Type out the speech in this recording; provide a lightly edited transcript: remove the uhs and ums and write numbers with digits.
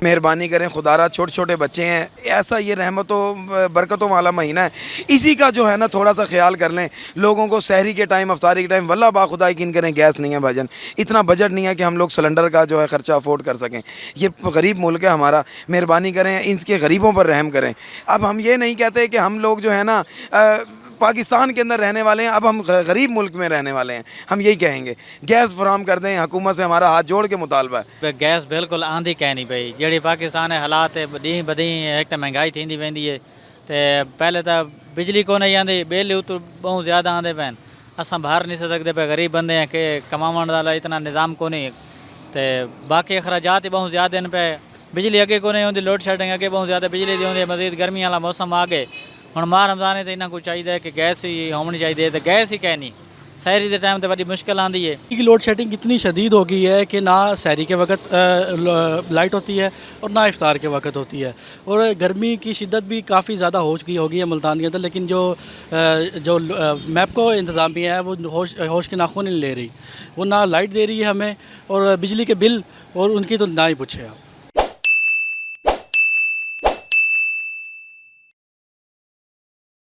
मेहरबानी करें खुदारा, छोटे छोटे बच्चे हैं, ऐसा ये रहमतों बरकतों वाला महीना है, इसी का जो है ना थोड़ा सा ख्याल कर लें। लोगों को सहरी के टाइम, अफ्तारी के टाइम, वल्ला बाखुदा यकीन करें गैस नहीं है भाईजान, इतना बजट नहीं है कि हम लोग सिलेंडर का जो है ख़र्चा अफोर्ड कर सकें। ये गरीब मुल्क है हमारा, मेहरबानी करें इनके गरीबों पर रहम करें। अब हम ये नहीं कहते कि हम लोग जो है ना पाकिस्तान के अंदर रहने वाले हैं, अब हम गरीब मुल्क में रहने वाले हैं, हम यही कहेंगे गैस फराम कर दें। हुकूमत से हमारा हाथ जोड़ के मुतालबा है। गैस बिल्कुल आंधी कहनी पई जड़ी पाकिस्तान है हालात डी बदी एक तो महंगाई थी वेंदी है तो पहले तो बिजली को नहीं आती, बिल उतो बहुत ज़्यादा आते पैन, असां बाहर नहीं सकते पे, गरीब बंदे हैं कि कमावन वाला इतना निज़ाम को नहीं, तो बाकी अखराजात ही बहुत ज़्यादा इन पे। बिजली अगे को नहीं होती, लोड शेडिंग अगे बहुत ज़्यादा बिजली दी होंगी, मजीद गर्मी वाला मौसम आ गए हम माह रमज़ान तो इन्होंने को चाहिए कि गैस ही होनी चाहिए, तो गैस ही कहनी सहरी के टाइम तो बड़ी मुश्किल आती है कि लोड शेडिंग इतनी शदीद हो गई है कि ना सहरी के वक्त लाइट होती है और ना इफ्तार के वक्त होती है, और गर्मी की शिद्दत भी काफ़ी ज़्यादा हो चुकी होगी है मुल्तान के अंदर। लेकिन जो मैपको इंतज़ामिया है वो होश के नाखून नहीं ले रही, वो ना लाइट दे रही है हमें और बिजली के बिल और उनकी तो ना ही पूछे आप।